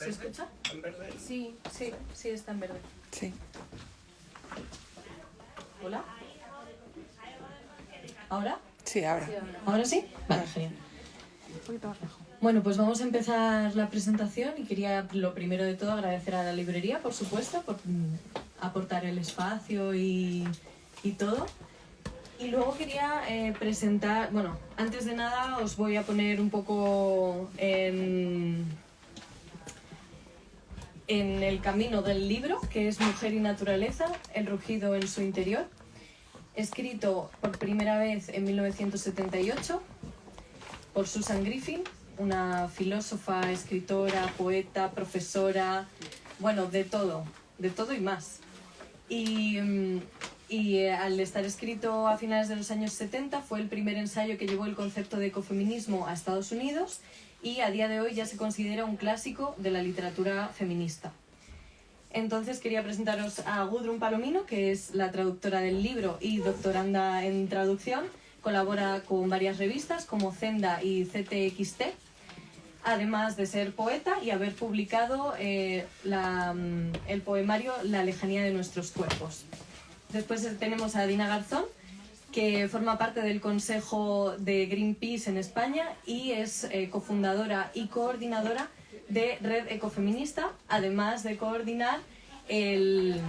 ¿Se escucha? ¿En verde? Sí, está en verde. Sí. ¿Hola? ¿Ahora? Sí, ahora. ¿Ahora sí? Vale, genial. Un poquito más lejos. Bueno, pues vamos a empezar la presentación y quería, lo primero de todo, agradecer a la librería, por supuesto, por aportar el espacio y todo. Y luego quería presentar, bueno, antes de nada os voy a poner un poco en el camino del libro, que es Mujer y Naturaleza, el rugido en su interior, escrito por primera vez en 1978 por Susan Griffin, una filósofa, escritora, poeta, profesora, bueno, de todo y más. Y al estar escrito a finales de los años 70 fue el primer ensayo que llevó el concepto de ecofeminismo a Estados Unidos y a día de hoy ya se considera un clásico de la literatura feminista. Entonces quería presentaros a Gudrun Palomino, que es la traductora del libro y doctoranda en traducción. Colabora con varias revistas como Zenda y CTXT, además de ser poeta y haber publicado el poemario La lejanía de nuestros cuerpos. Después tenemos a Dina Garzón, que forma parte del Consejo de Greenpeace en España y es cofundadora y coordinadora de Red Ecofeminista, además de coordinar el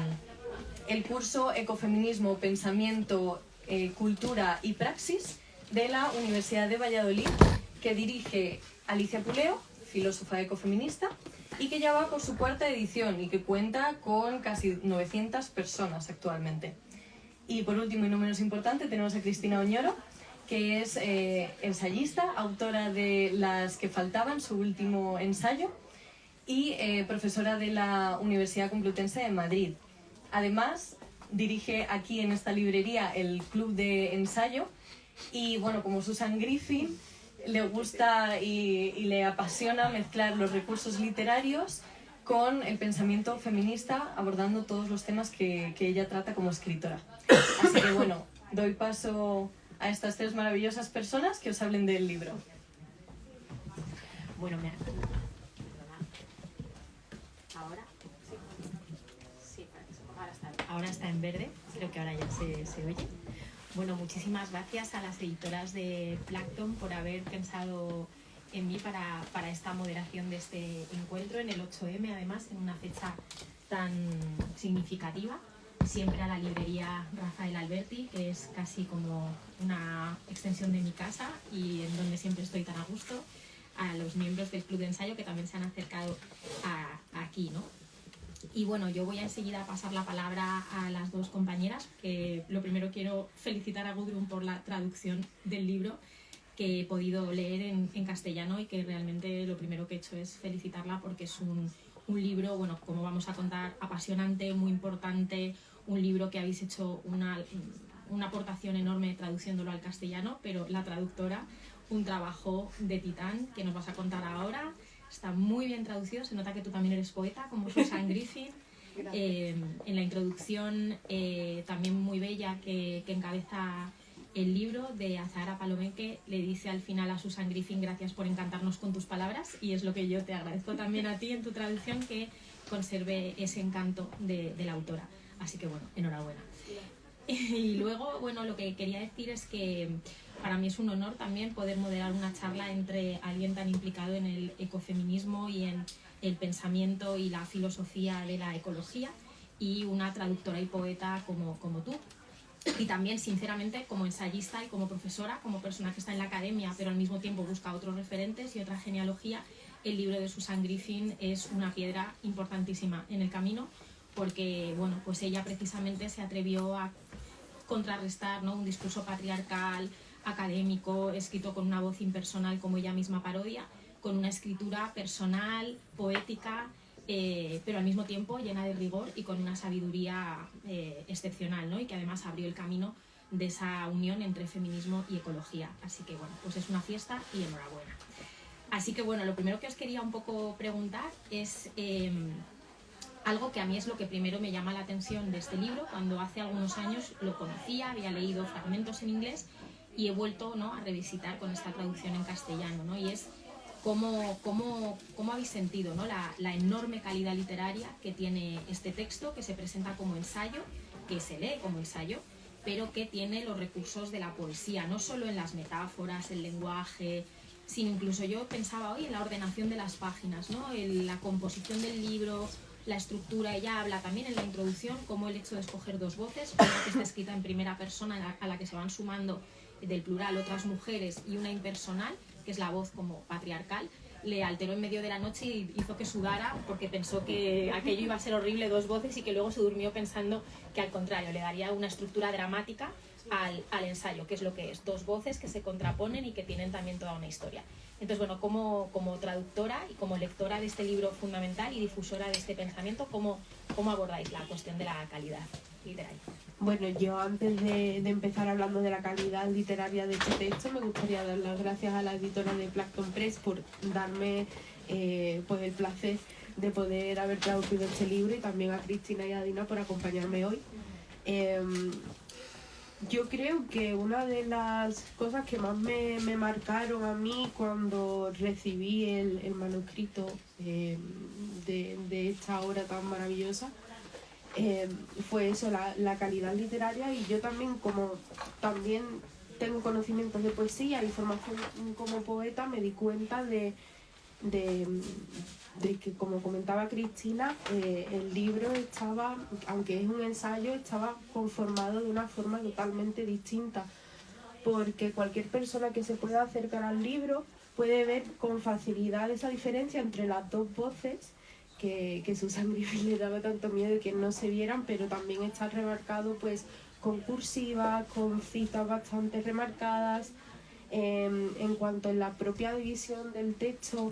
curso Ecofeminismo, Pensamiento, Cultura y Praxis de la Universidad de Valladolid, que dirige Alicia Puleo, filósofa ecofeminista, y que ya va por su cuarta edición y que cuenta con casi 900 personas actualmente. Y por último y no menos importante tenemos a Cristina Oñoro, que es ensayista, autora de Las que faltaban, su último ensayo, y profesora de la Universidad Complutense de Madrid. Además, dirige aquí en esta librería el club de ensayo y, bueno, como Susan Griffin, le gusta y le apasiona mezclar los recursos literarios con el pensamiento feminista, abordando todos los temas que ella trata como escritora. Así que, bueno, doy paso a estas tres maravillosas personas que os hablen del libro. Bueno, ¿ahora? Sí, ahora está en verde, creo que ahora ya se oye. Bueno, muchísimas gracias a las editoras de Plankton por haber pensado en mí para esta moderación de este encuentro en el 8M, además, en una fecha tan significativa. Siempre a la librería Rafael Alberti, que es casi como una extensión de mi casa y en donde siempre estoy tan a gusto. A los miembros del club de ensayo que también se han acercado aquí, ¿no? Y bueno, yo voy a enseguida pasar la palabra a las dos compañeras, que lo primero quiero felicitar a Gudrun por la traducción del libro que he podido leer en castellano y que realmente lo primero que he hecho es felicitarla porque es un libro, bueno, como vamos a contar, apasionante, muy importante, un libro que habéis hecho una aportación enorme traduciéndolo al castellano, pero la traductora, un trabajo de titán que nos vas a contar ahora. Está muy bien traducido, se nota que tú también eres poeta, como Susan Griffin. En la introducción también muy bella que encabeza el libro de Azahara Palomeque, le dice al final a Susan Griffin: gracias por encantarnos con tus palabras, y es lo que yo te agradezco también a ti en tu traducción, que conserve ese encanto de la autora. Así que bueno, enhorabuena. Y luego, bueno, lo que quería decir es que para mí es un honor también poder moderar una charla entre alguien tan implicado en el ecofeminismo y en el pensamiento y la filosofía de la ecología, y una traductora y poeta como tú. Y también, sinceramente, como ensayista y como profesora, como persona que está en la academia, pero al mismo tiempo busca otros referentes y otra genealogía, el libro de Susan Griffin es una piedra importantísima en el camino, porque bueno, pues ella precisamente se atrevió a contrarrestar, ¿no?, un discurso patriarcal, académico, escrito con una voz impersonal, como ella misma parodia, con una escritura personal, poética, pero al mismo tiempo llena de rigor y con una sabiduría excepcional, ¿no?, y que además abrió el camino de esa unión entre feminismo y ecología. Así que bueno, pues es una fiesta y enhorabuena. Así que bueno, lo primero que os quería un poco preguntar es algo que a mí es lo que primero me llama la atención de este libro. Cuando hace algunos años lo conocía, había leído fragmentos en inglés y he vuelto, ¿no?, a revisitar con esta traducción en castellano, ¿no?, y es ¿Cómo habéis sentido, ¿no? la enorme calidad literaria que tiene este texto, que se presenta como ensayo, que se lee como ensayo, pero que tiene los recursos de la poesía, no solo en las metáforas, el lenguaje, sino incluso yo pensaba hoy en la ordenación de las páginas, ¿no? En la composición del libro, la estructura. Ella habla también en la introducción como el hecho de escoger dos voces, una que está escrita en primera persona a la que se van sumando del plural otras mujeres y una impersonal, que es la voz como patriarcal, le alteró en medio de la noche y hizo que sudara porque pensó que aquello iba a ser horrible, dos voces, y que luego se durmió pensando que al contrario le daría una estructura dramática al ensayo, que es lo que es, dos voces que se contraponen y que tienen también toda una historia. Entonces, bueno, como traductora y como lectora de este libro fundamental y difusora de este pensamiento, ¿cómo abordáis la cuestión de la calidad literaria? Bueno, yo antes de empezar hablando de la calidad literaria de este texto, me gustaría dar las gracias a la editora de Plankton Press por darme pues el placer de poder haber traducido este libro, y también a Cristina y a Dina por acompañarme hoy. Yo creo que una de las cosas que más me marcaron a mí cuando recibí el manuscrito de esta obra tan maravillosa fue eso, la calidad literaria. Y yo también, como también tengo conocimientos de poesía y formación como poeta, me di cuenta de que, como comentaba Cristina, el libro estaba, aunque es un ensayo, estaba conformado de una forma totalmente distinta, porque cualquier persona que se pueda acercar al libro puede ver con facilidad esa diferencia entre las dos voces, que Susan Griffith le daba tanto miedo que no se vieran, pero también está remarcado pues con cursiva, con citas bastante remarcadas. En cuanto a la propia división del texto,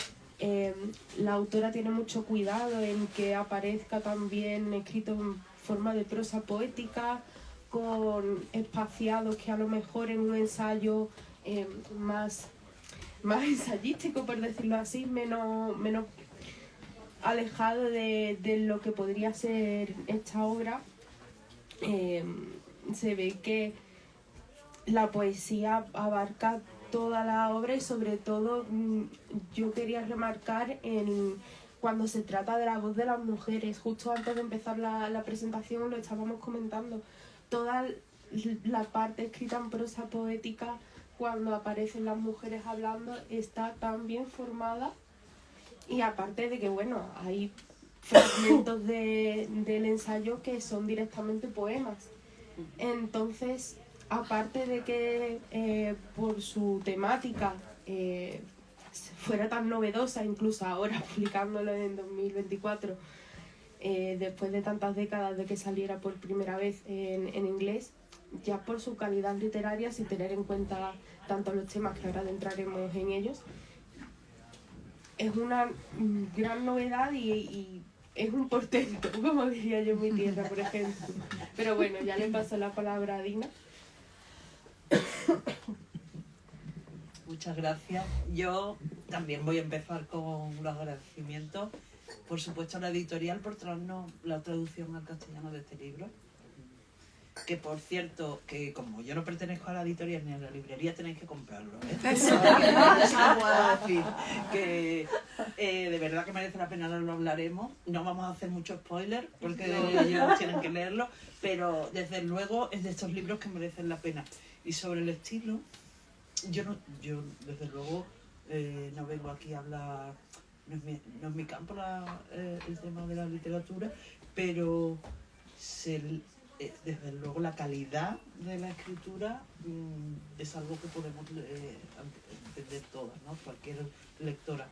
la autora tiene mucho cuidado en que aparezca también escrito en forma de prosa poética, con espaciados que a lo mejor en un ensayo más ensayístico, por decirlo así, menos alejado de lo que podría ser esta obra. Se ve que la poesía abarca toda la obra, y sobre todo yo quería remarcar cuando se trata de la voz de las mujeres. Justo antes de empezar la presentación lo estábamos comentando, toda la parte escrita en prosa poética, cuando aparecen las mujeres hablando, está tan bien formada. Y aparte de que, bueno, hay fragmentos del ensayo que son directamente poemas. Entonces, aparte de que por su temática fuera tan novedosa, incluso ahora publicándolo en 2024, después de tantas décadas de que saliera por primera vez en inglés, ya por su calidad literaria, sin tener en cuenta tanto los temas que ahora adentraremos en ellos, es una gran novedad y es un portento, como diría yo en mi tierra, por ejemplo. Pero bueno, ya le paso la palabra a Dina. Muchas gracias. Yo también voy a empezar con los agradecimientos, por supuesto, a la editorial por traernos la traducción al castellano de este libro. Que, por cierto, que como yo no pertenezco a la editorial ni a la librería, tenéis que comprarlo, ¿eh? Eso lo puedo decir. Que de verdad que merece la pena, ahora lo hablaremos. No vamos a hacer mucho spoiler porque ellos tienen que leerlo, pero desde luego es de estos libros que merecen la pena. Y sobre el estilo, yo desde luego no vengo aquí a hablar, no es mi campo el tema de la literatura, pero desde luego la calidad de la escritura es algo que podemos entender todas, ¿no? Cualquier lectora.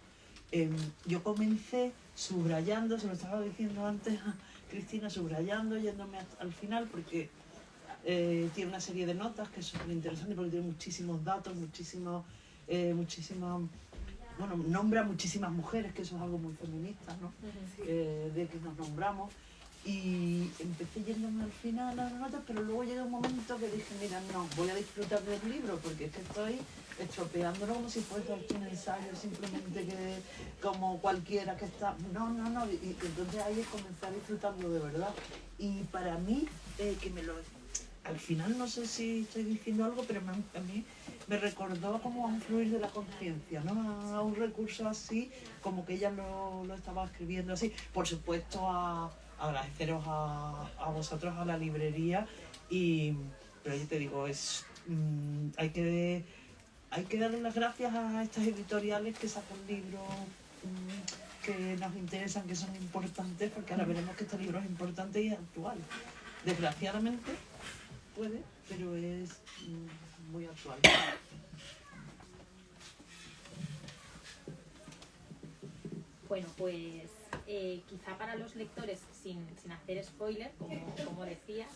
Yo comencé subrayando, se lo estaba diciendo antes a Cristina, subrayando, yéndome al final, porque tiene una serie de notas que es súper interesante, porque tiene muchísimos datos, bueno, nombra muchísimas mujeres, que eso es algo muy feminista, ¿no? Sí. De que nos nombramos. Y empecé yéndome al final a las notas, pero luego llega un momento que dije, mira, no, voy a disfrutar del libro, porque es que estoy estropeándolo como si fuese un ensayo, simplemente que como cualquiera que está... No, y entonces ahí es comenzar a disfrutarlo de verdad. Y para mí, al final no sé si estoy diciendo algo, pero a mí me recordó como a un fluir de la conciencia, ¿no? A un recurso así, como que ella lo estaba escribiendo así. Por supuesto, agradeceros a vosotros, a la librería, pero yo te digo, hay que darle las gracias a estas editoriales que sacan libros que nos interesan, que son importantes, porque ahora veremos que este libro es importante y es actual. Desgraciadamente puede, pero es muy actual. Bueno, pues quizá para los lectores, sin hacer spoiler, como decías,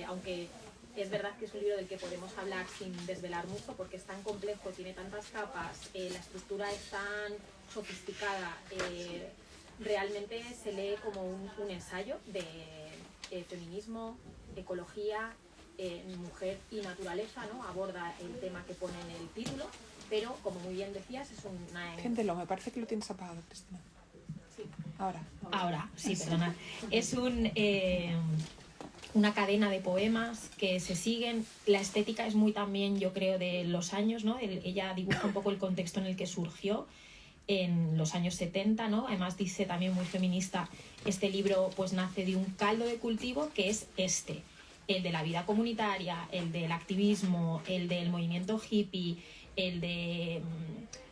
aunque es verdad que es un libro del que podemos hablar sin desvelar mucho porque es tan complejo, tiene tantas capas, la estructura es tan sofisticada, realmente se lee como un ensayo de feminismo, ecología, mujer y naturaleza, ¿no? Aborda el tema que pone en el título, pero como muy bien decías, es una... Enciéndelo, me parece que lo tienes apagado, Cristina. Sí. Ahora, sí, perdona. Es una cadena de poemas que se siguen. La estética es muy también, yo creo, de los años, ¿no? Ella dibuja un poco el contexto en el que surgió en los años 70, ¿no? Además dice también muy feminista, este libro pues nace de un caldo de cultivo que es el de la vida comunitaria, el del activismo, el del movimiento hippie, el de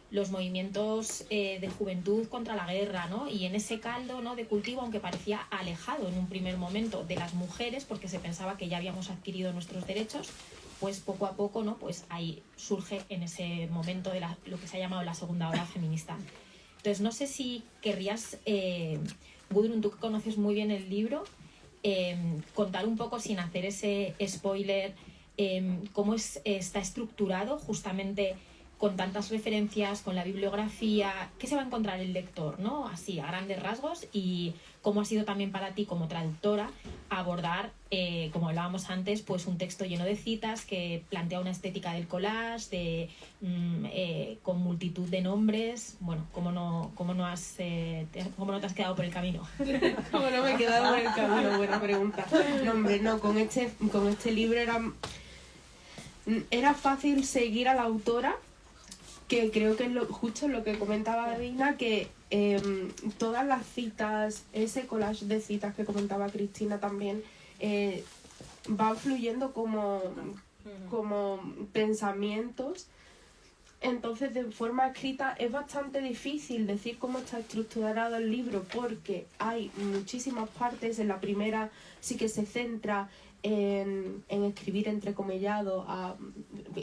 los movimientos de juventud contra la guerra, ¿no? Y en ese caldo, ¿no?, de cultivo, aunque parecía alejado en un primer momento de las mujeres, porque se pensaba que ya habíamos adquirido nuestros derechos, pues poco a poco, ¿no?, pues ahí surge en ese momento de lo que se ha llamado la segunda ola feminista. Entonces, no sé si querrías, Gudrun, tú que conoces muy bien el libro, contar un poco, sin hacer ese spoiler, cómo está estructurado justamente con tantas referencias, con la bibliografía, qué se va a encontrar el lector, ¿no? Así, a grandes rasgos, y cómo ha sido también para ti como traductora abordar, como hablábamos antes, pues un texto lleno de citas que plantea una estética del collage, con multitud de nombres. Bueno, ¿cómo no te has quedado por el camino? ¿Cómo no me he quedado por el camino? Buena pregunta. No, hombre, no, con este libro era fácil seguir a la autora, que creo que es justo lo que comentaba Dina, que todas las citas, ese collage de citas que comentaba Cristina también, va fluyendo como pensamientos. Entonces, de forma escrita es bastante difícil decir cómo está estructurado el libro, porque hay muchísimas partes. En la primera sí que se centra en escribir entrecomillado,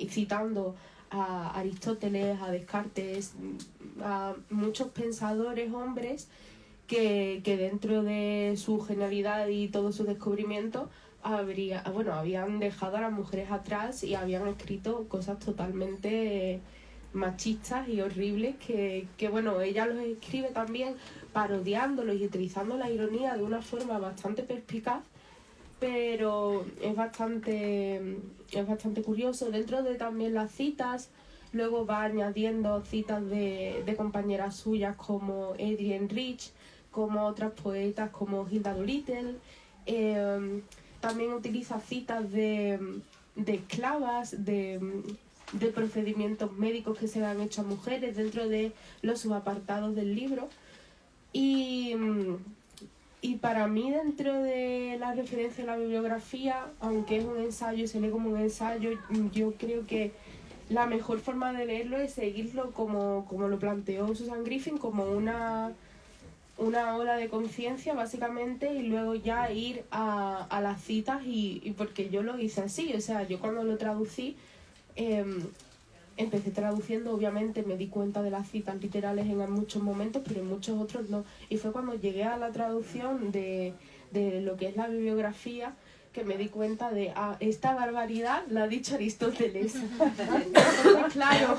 citando a Aristóteles, a Descartes, a muchos pensadores hombres que dentro de su genialidad y todo su descubrimiento habían dejado a las mujeres atrás y habían escrito cosas totalmente machistas y horribles que ella los escribe también parodiándolos y utilizando la ironía de una forma bastante perspicaz, pero es bastante curioso. Dentro de también las citas, luego va añadiendo citas de compañeras suyas como Adrienne Rich, como otras poetas como Hilda Doolittle. También utiliza citas de esclavas, de procedimientos médicos que se han hecho a mujeres dentro de los subapartados del libro. Y para mí, dentro de la referencia a la bibliografía, aunque es un ensayo y se lee como un ensayo, yo creo que la mejor forma de leerlo es seguirlo como lo planteó Susan Griffin, como una ola de conciencia, básicamente, y luego ya ir a las citas, y porque yo lo hice así. O sea, yo cuando lo traducí, empecé traduciendo, obviamente me di cuenta de las citas literales en muchos momentos, pero en muchos otros no. Y fue cuando llegué a la traducción de lo que es la bibliografía que me di cuenta de, esta barbaridad la ha dicho Aristóteles. Claro.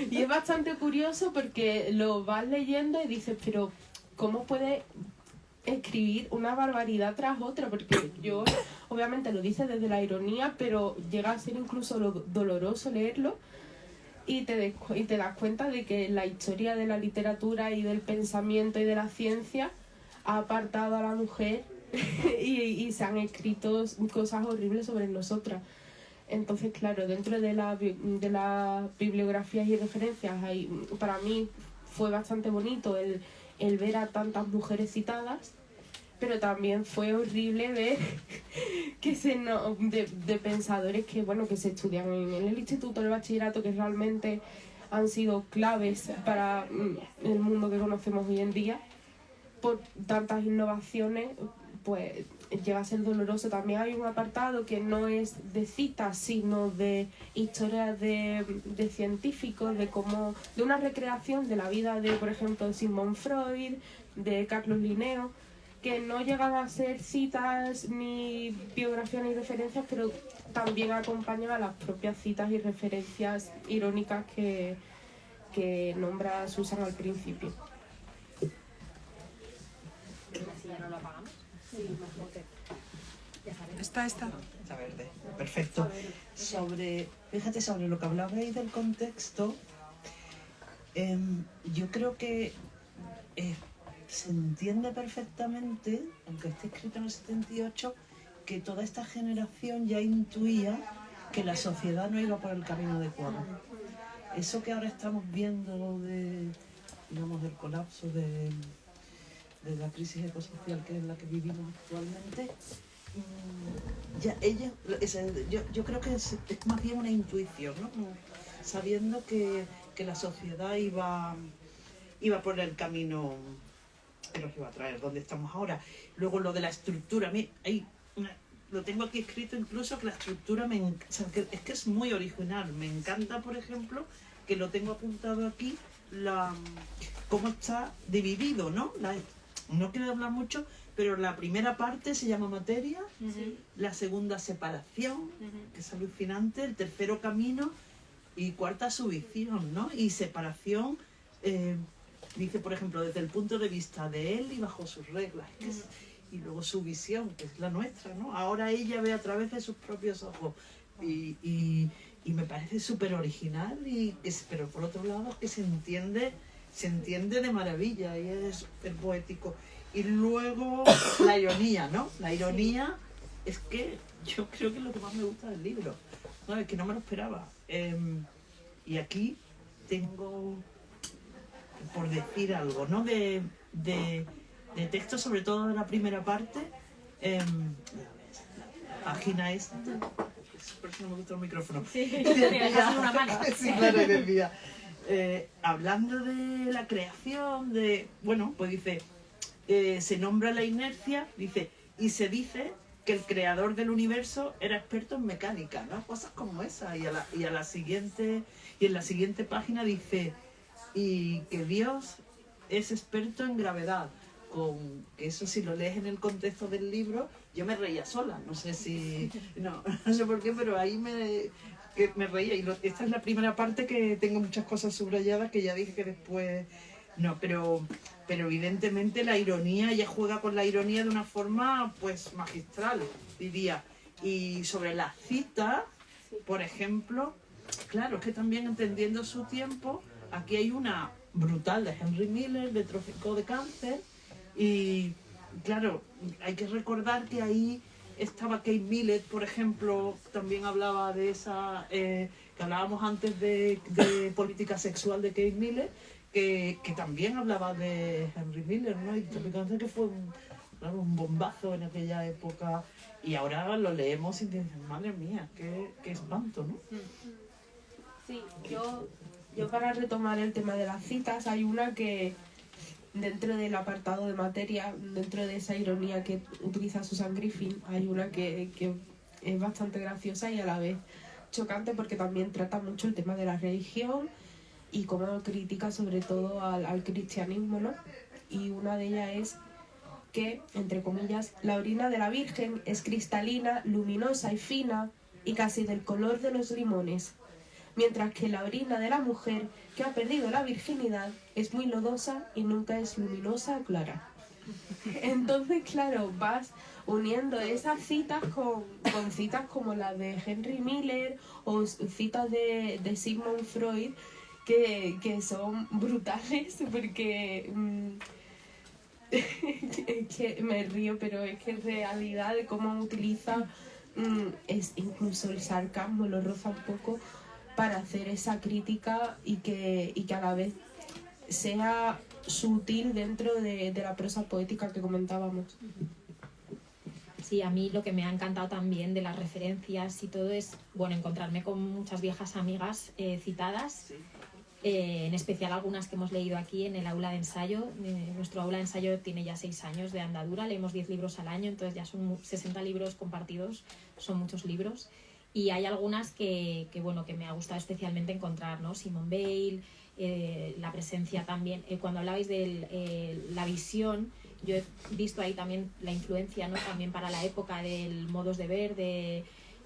Y es bastante curioso porque lo vas leyendo y dices, pero ¿cómo puede escribir una barbaridad tras otra? Porque yo, obviamente lo dice desde la ironía, pero llega a ser incluso doloroso leerlo, y te das cuenta de que la historia de la literatura y del pensamiento y de la ciencia ha apartado a la mujer y se han escrito cosas horribles sobre nosotras. Entonces, claro, dentro de las bibliografías y referencias, para mí fue bastante bonito el ver a tantas mujeres citadas, pero también fue horrible ver que de pensadores que se estudian en el instituto, en el bachillerato, que realmente han sido claves para el mundo que conocemos hoy en día, por tantas innovaciones, pues llega a ser doloroso. También hay un apartado que no es de citas, sino de historias de científicos, de una recreación de la vida de, por ejemplo, Sigmund Freud, de Carlos Linneo, que no llegan a ser citas ni biografías ni referencias, pero también acompañan a las propias citas y referencias irónicas que nombra Susan al principio. Así ya no lo apagamos. Sí, mejor. Ya sabes. Está. Está verde, perfecto. Fíjate, sobre lo que hablabais del contexto, yo creo que se entiende perfectamente, aunque esté escrito en el 78, que toda esta generación ya intuía que la sociedad no iba por el camino adecuado. Eso que ahora estamos viendo del colapso de la crisis ecosocial, que es la que vivimos actualmente, yo creo que es más bien una intuición, ¿no? Sabiendo que la sociedad iba por el camino que nos iba a traer donde estamos ahora. Luego lo de la estructura, lo tengo aquí escrito incluso, que la estructura es que es muy original. Me encanta, por ejemplo, que lo tengo apuntado aquí, cómo está dividido, ¿no? No quiero hablar mucho, pero la primera parte se llama materia, la segunda separación, que es alucinante, el tercero camino y cuarta subición, ¿no? Y separación, dice, por ejemplo, desde el punto de vista de él y bajo sus reglas, y luego su visión, que es la nuestra, ¿no? Ahora ella ve a través de sus propios ojos y me parece súper original, pero por otro lado es que se entiende de maravilla y es súper poético. Y luego la ironía, ¿no? La ironía es que yo creo que es lo que más me gusta del libro, ¿no? Es que no me lo esperaba. Y aquí tengo, por decir algo, ¿no? De texto, sobre todo de la primera parte, página esta. Por eso no me gusta el micrófono. Sí, decía, una mano. Sí, claro, decía. Hablando de la creación, pues dice, se nombra la inercia, dice, y se dice que el creador del universo era experto en mecánica, ¿no? Cosas como esa. Y en la siguiente página dice, y que Dios es experto en gravedad. Que eso, si lo lees en el contexto del libro, yo me reía sola, no sé por qué, pero ahí me reía. Y esta es la primera parte, que tengo muchas cosas subrayadas que ya dije que después no, pero evidentemente la ironía, ella juega con la ironía de una forma pues magistral, diría. Y sobre las citas, por ejemplo, claro, es que también entendiendo su tiempo, aquí hay una brutal de Henry Miller, de Trópico de Cáncer. Y claro, hay que recordar que ahí estaba Kate Millett, por ejemplo, también hablaba de esa, que hablábamos antes de política sexual de Kate Millett, que también hablaba de Henry Miller, ¿no? Y Trópico, que fue un bombazo en aquella época, y ahora lo leemos y dices, madre mía, qué espanto, ¿no? Sí, yo para retomar el tema de las citas, hay una que dentro del apartado de materia, dentro de esa ironía que utiliza Susan Griffin, hay una que es bastante graciosa y a la vez chocante, porque también trata mucho el tema de la religión y cómo critica sobre todo al cristianismo, ¿no? Y una de ellas es que, entre comillas, la orina de la Virgen es cristalina, luminosa y fina y casi del color de los limones, mientras que la orina de la mujer que ha perdido la virginidad es muy lodosa y nunca es luminosa o clara. Entonces, claro, vas uniendo esas citas con citas como las de Henry Miller o citas de Sigmund Freud, que son brutales, porque que me río, pero es que en realidad de cómo utiliza es incluso el sarcasmo, lo roza un poco para hacer esa crítica y que a la vez sea sutil dentro de la prosa poética que comentábamos. Sí, a mí lo que me ha encantado también de las referencias y todo es, bueno, encontrarme con muchas viejas amigas citadas, en especial algunas que hemos leído aquí en el aula de ensayo. Nuestro aula de ensayo tiene ya 6 años de andadura, leemos 10 libros al año, entonces ya son 60 libros compartidos, son muchos libros. Y hay algunas que me ha gustado especialmente encontrar, ¿no? Simone Weil, la presencia también. Cuando hablabais de la visión, yo he visto ahí también la influencia, ¿no? También para la época del modos de ver,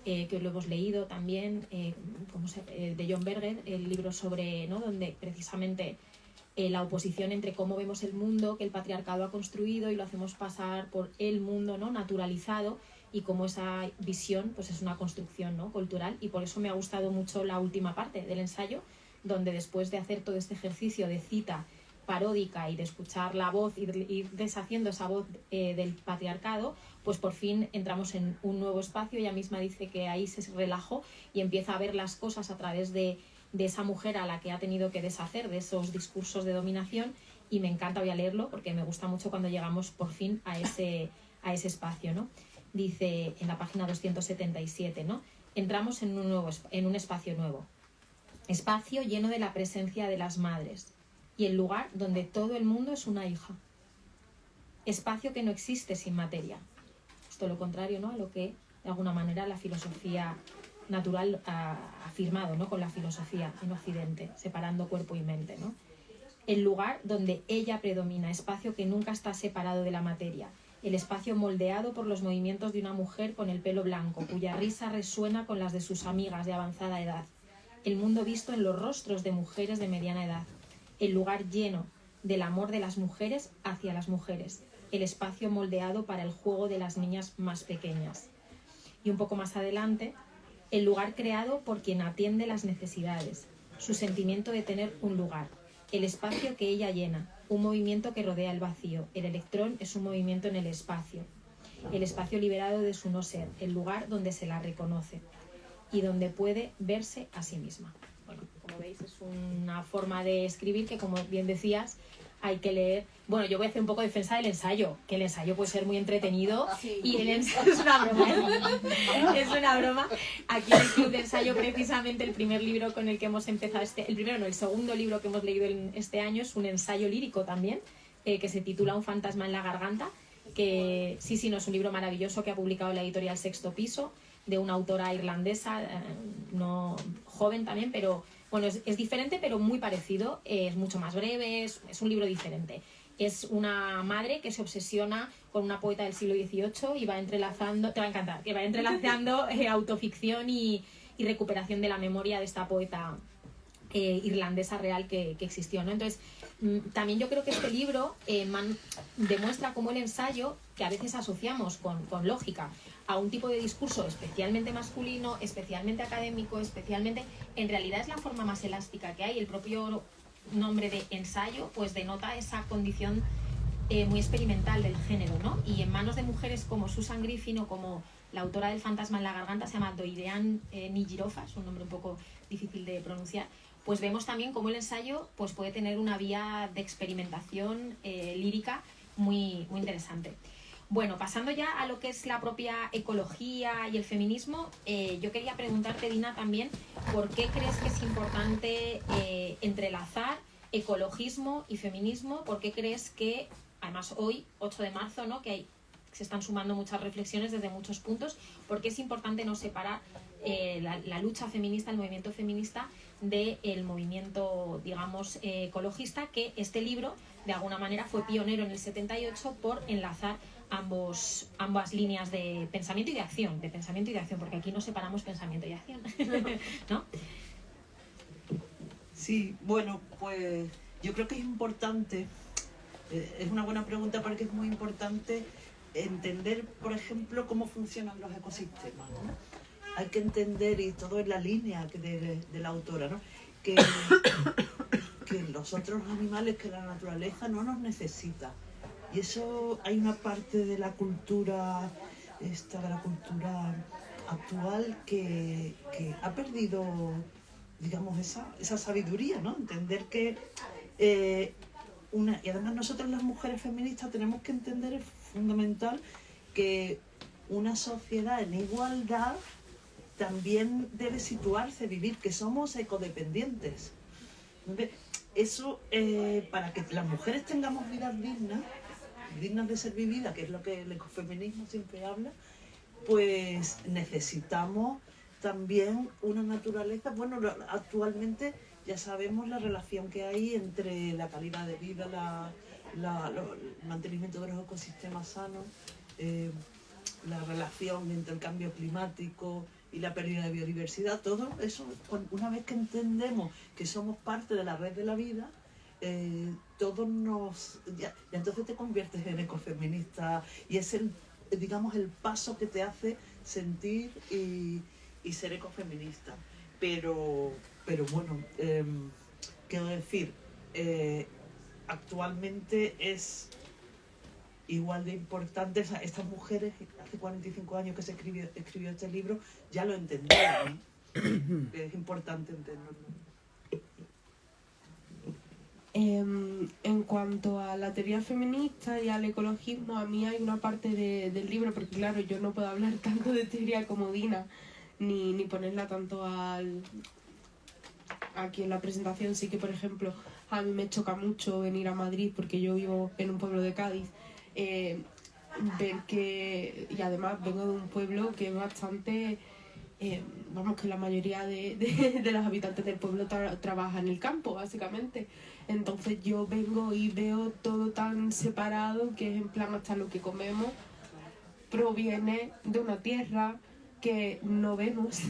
que lo hemos leído también, de John Berger, el libro sobre, ¿no? Donde precisamente la oposición entre cómo vemos el mundo que el patriarcado ha construido y lo hacemos pasar por el mundo, ¿no? Naturalizado, y cómo esa visión pues es una construcción, ¿no? Cultural, y por eso me ha gustado mucho la última parte del ensayo, donde después de hacer todo este ejercicio de cita paródica y de escuchar la voz y ir deshaciendo esa voz del patriarcado, pues por fin entramos en un nuevo espacio. Ella misma dice que ahí se relajó y empieza a ver las cosas a través de esa mujer a la que ha tenido que deshacer de esos discursos de dominación, y me encanta, voy a leerlo porque me gusta mucho cuando llegamos por fin a ese espacio, ¿no? Dice en la página 277, ¿no? Entramos en un espacio nuevo, espacio lleno de la presencia de las madres, y el lugar donde todo el mundo es una hija. Espacio que no existe sin materia. Esto lo contrario, ¿no? A lo que, de alguna manera, la filosofía natural ha afirmado, ¿no? Con la filosofía en Occidente, separando cuerpo y mente, ¿no? El lugar donde ella predomina, espacio que nunca está separado de la materia. El espacio moldeado por los movimientos de una mujer con el pelo blanco, cuya risa resuena con las de sus amigas de avanzada edad. El mundo visto en los rostros de mujeres de mediana edad. El lugar lleno del amor de las mujeres hacia las mujeres. El espacio moldeado para el juego de las niñas más pequeñas. Y un poco más adelante, el lugar creado por quien atiende las necesidades. Su sentimiento de tener un lugar. El espacio que ella llena. Un movimiento que rodea el vacío. El electrón es un movimiento en el espacio. El espacio liberado de su no ser. El lugar donde se la reconoce y donde puede verse a sí misma. Bueno, como veis, es una forma de escribir que, como bien decías, hay que leer. Bueno, yo voy a hacer un poco de defensa del ensayo, que el ensayo puede ser muy entretenido, y el ensayo es una broma, ¿eh? Es una broma. Aquí en el Club de Ensayo, precisamente, el primer libro con el que hemos empezado el segundo libro que hemos leído este año es un ensayo lírico también, que se titula Un fantasma en la garganta, que sí, no, es un libro maravilloso que ha publicado la editorial Sexto Piso, de una autora irlandesa, no joven también, pero bueno, es diferente, pero muy parecido. Es mucho más breve, es un libro diferente. Es una madre que se obsesiona con una poeta del siglo XVIII y va entrelazando, te va a encantar, que va entrelazando autoficción y recuperación de la memoria de esta poeta irlandesa real que existió, ¿no? Entonces, también yo creo que este libro demuestra cómo el ensayo, que a veces asociamos con lógica a un tipo de discurso especialmente masculino, especialmente académico, en realidad es la forma más elástica que hay. El propio nombre de ensayo pues denota esa condición muy experimental del género, ¿no? Y en manos de mujeres como Susan Griffin o como la autora del Fantasma en la garganta, se llama Doirean Nigirofa, es un nombre un poco difícil de pronunciar, pues vemos también cómo el ensayo pues puede tener una vía de experimentación lírica muy, muy interesante. Bueno, pasando ya a lo que es la propia ecología y el feminismo, yo quería preguntarte, Dina, también, ¿por qué crees que es importante entrelazar ecologismo y feminismo? ¿Por qué crees que, además hoy, 8 de marzo, ¿no? Que se están sumando muchas reflexiones desde muchos puntos, ¿por qué es importante no separar la lucha feminista, el movimiento feminista, del movimiento, digamos, ecologista, que este libro, de alguna manera, fue pionero en el 78 por enlazar ambas líneas de pensamiento y de acción, porque aquí no separamos pensamiento y acción, ¿no? Sí, bueno, pues yo creo que es importante, es una buena pregunta porque es muy importante entender, por ejemplo, cómo funcionan los ecosistemas, ¿no? Hay que entender, y todo en la línea de la autora, ¿no? que los otros animales, que la naturaleza no nos necesita. Y eso hay una parte de la cultura, de la cultura actual que ha perdido, digamos, esa sabiduría, ¿no? Entender que y además nosotras las mujeres feministas tenemos que entender, es fundamental, que una sociedad en igualdad también debe situarse, vivir, que somos ecodependientes. Entonces, eso, para que las mujeres tengamos vidas dignas de ser vividas, que es lo que el ecofeminismo siempre habla, pues necesitamos también una naturaleza. Bueno, actualmente ya sabemos la relación que hay entre la calidad de vida, el mantenimiento de los ecosistemas sanos, la relación entre el cambio climático y la pérdida de biodiversidad. Todo eso, una vez que entendemos que somos parte de la red de la vida, ya entonces te conviertes en ecofeminista, y es digamos, el paso que te hace sentir y ser ecofeminista. Pero bueno, quiero decir, actualmente es igual de importante. Estas mujeres, hace 45 años que se escribió este libro, ya lo entendieron, ¿no? Es importante entenderlo. En cuanto a la teoría feminista y al ecologismo, a mí hay una parte del libro, porque claro, yo no puedo hablar tanto de teoría como Dina, ni ponerla tanto aquí en la presentación. Sí que, por ejemplo, a mí me choca mucho venir a Madrid, porque yo vivo en un pueblo de Cádiz, ver que, y además vengo de un pueblo que es bastante, vamos, que la mayoría de los habitantes del pueblo trabaja en el campo, básicamente. Entonces yo vengo y veo todo tan separado, que es en plan, hasta lo que comemos proviene de una tierra que no vemos,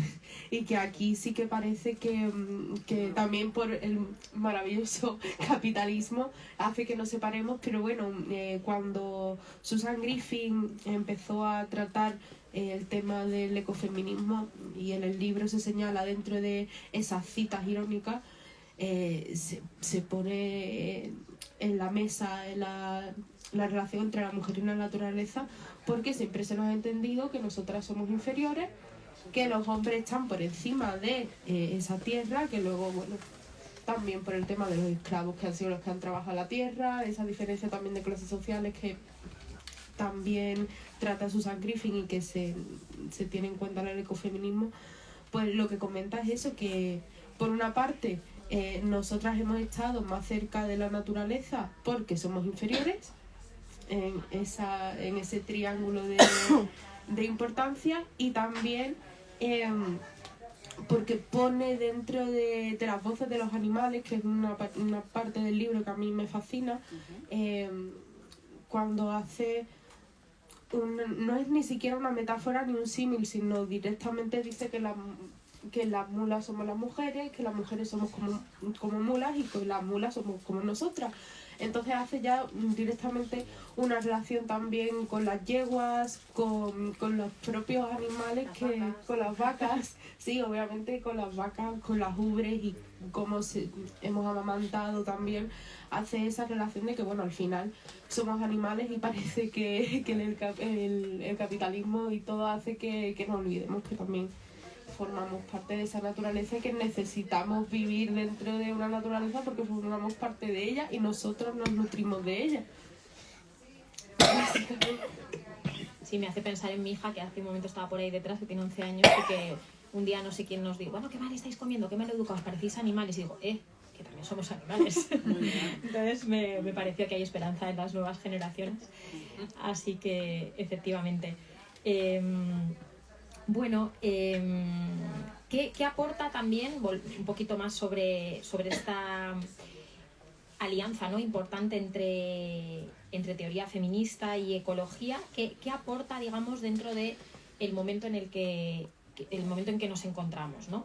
y que aquí sí que parece que también por el maravilloso capitalismo hace que nos separemos. Pero bueno, cuando Susan Griffin empezó a tratar el tema del ecofeminismo, y en el libro se señala dentro de esas citas irónicas, se pone en la mesa la relación entre la mujer y la naturaleza, porque siempre se nos ha entendido que nosotras somos inferiores, que los hombres están por encima de esa tierra, que luego, bueno, también por el tema de los esclavos, que han sido los que han trabajado la tierra, esa diferencia también de clases sociales que también trata Susan Griffin y que se tiene en cuenta en el ecofeminismo. Pues lo que comenta es eso, que por una parte nosotras hemos estado más cerca de la naturaleza porque somos inferiores en ese triángulo de importancia, y también porque pone dentro de las voces de los animales, que es una parte del libro que a mí me fascina, cuando hace no es ni siquiera una metáfora ni un símil, sino directamente dice que las mulas somos las mujeres, que las mujeres somos como mulas, y que las mulas somos como nosotras. Entonces hace ya directamente una relación también con las yeguas, con los propios animales, con las vacas, sí, obviamente con las vacas, con las ubres, y cómo hemos amamantado también. Hace esa relación de que, bueno, al final somos animales, y parece que el capitalismo y todo hace que nos olvidemos que también formamos parte de esa naturaleza, y que necesitamos vivir dentro de una naturaleza porque formamos parte de ella y nosotros nos nutrimos de ella. Sí, me hace pensar en mi hija, que hace un momento estaba por ahí detrás, que tiene 11 años, y que un día no sé quién nos dijo, bueno, qué mal estáis comiendo, qué mal educados, parecéis animales. Y digo, que también somos animales. Entonces me pareció que hay esperanza en las nuevas generaciones. Así que, efectivamente. Bueno, ¿qué aporta también, un poquito más sobre esta alianza, ¿no?, importante entre teoría feminista y ecología? ¿Qué aporta, digamos, dentro de el momento en que nos encontramos, ¿no?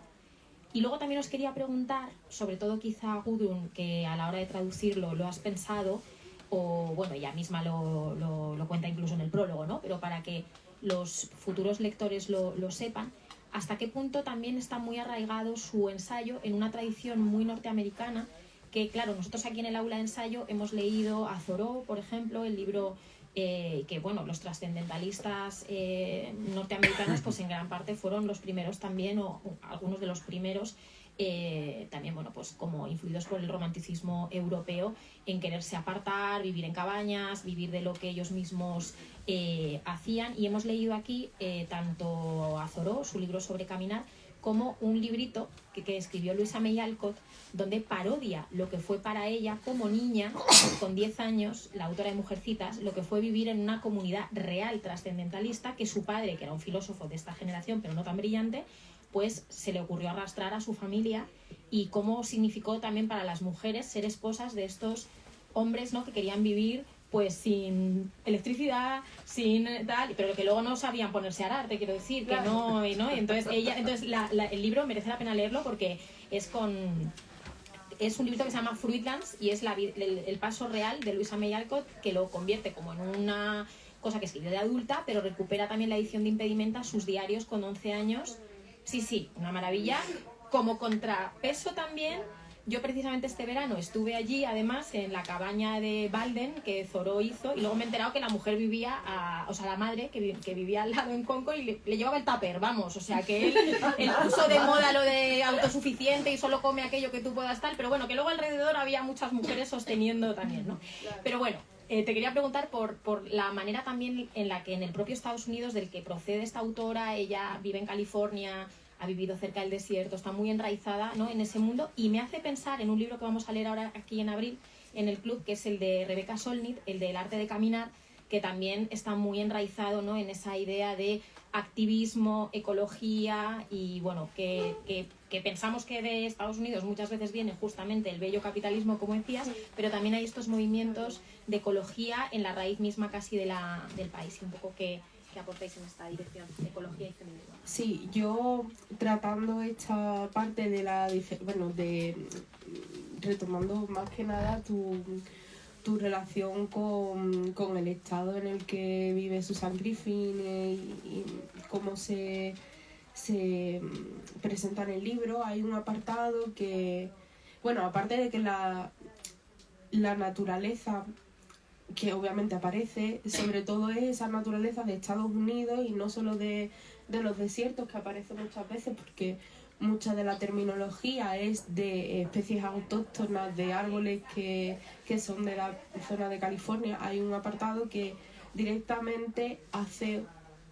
Y luego también os quería preguntar, sobre todo quizá Gudrun, que a la hora de traducirlo lo has pensado, o bueno, ella misma lo cuenta incluso en el prólogo, ¿no? Pero para que los futuros lectores lo sepan, hasta qué punto también está muy arraigado su ensayo en una tradición muy norteamericana, que, claro, nosotros aquí en el aula de ensayo hemos leído a Thoreau, por ejemplo, el libro que, bueno, los trascendentalistas norteamericanos, pues en gran parte fueron los primeros también, o algunos de los primeros, también, bueno, pues como influidos por el romanticismo europeo, en quererse apartar, vivir en cabañas, vivir de lo que ellos mismos hacían. Y hemos leído aquí tanto a Thoreau, su libro sobre caminar, como un librito que escribió Louisa May Alcott, donde parodia lo que fue para ella como niña, con 10 años, la autora de Mujercitas, lo que fue vivir en una comunidad real trascendentalista, que su padre, que era un filósofo de esta generación, pero no tan brillante, pues se le ocurrió arrastrar a su familia, y cómo significó también para las mujeres ser esposas de estos hombres, ¿no?, que querían vivir pues sin electricidad, sin tal, pero que luego no sabían ponerse a arar, te quiero decir, que no, y entonces el libro merece la pena leerlo porque es un libro que se llama Fruitlands, y es el paso real de Louisa May Alcott, que lo convierte como en una cosa que escribió de adulta, pero recupera también la edición de Impedimenta, sus diarios con 11 años. Sí, una maravilla. Como contrapeso también, yo precisamente este verano estuve allí, además, en la cabaña de Walden que Thoreau hizo, y luego me he enterado que la mujer vivía, o sea, la madre, que vivía al lado en Concord, y le llevaba el tupper, vamos, o sea, que él puso de moda lo de autosuficiente y solo come aquello que tú puedas tal, pero bueno, que luego alrededor había muchas mujeres sosteniendo también, ¿no? Pero bueno, te quería preguntar por la manera también en la que en el propio Estados Unidos, del que procede esta autora, ella vive en California, ha vivido cerca del desierto, está muy enraizada, ¿no?, en ese mundo, y me hace pensar en un libro que vamos a leer ahora aquí en abril en el club, que es el de Rebecca Solnit, el del arte de caminar, que también está muy enraizado, ¿no?, en esa idea de activismo, ecología, y bueno, que pensamos que de Estados Unidos muchas veces viene justamente el bello capitalismo, como decías, pero también hay estos movimientos de ecología en la raíz misma casi del país, y un poco que aportáis en esta dirección de ecología y feminismo. Sí, yo tratando esta parte de retomando más que nada tu relación con el estado en el que vive Susan Griffin y cómo se presenta en el libro. Hay un apartado que, bueno, aparte de que la naturaleza que obviamente aparece, sobre todo es esa naturaleza de Estados Unidos, y no solo de los desiertos, que aparece muchas veces, porque mucha de la terminología es de especies autóctonas de árboles que son de la zona de California. Hay un apartado que directamente hace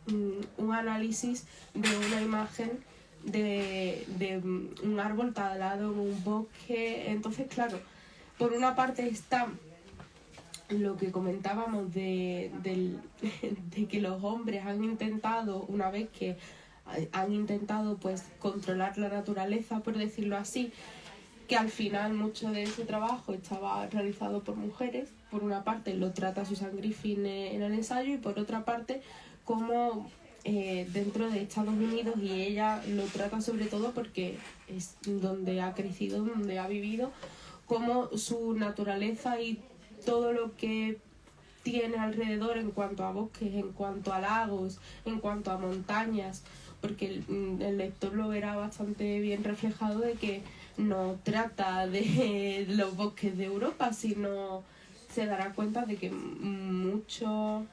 un análisis de una imagen de un árbol talado en un bosque. Entonces, claro, por una parte está lo que comentábamos de que los hombres han intentado, una vez que han intentado pues controlar la naturaleza, por decirlo así, que al final mucho de ese trabajo estaba realizado por mujeres. Por una parte lo trata Susan Griffin en el ensayo, y por otra parte como dentro de Estados Unidos, y ella lo trata sobre todo porque es donde ha crecido, donde ha vivido, como su naturaleza y todo lo que tiene alrededor en cuanto a bosques, en cuanto a lagos, en cuanto a montañas, porque el lector lo verá bastante bien reflejado, de que no trata de los bosques de Europa, sino se dará cuenta de que mucho,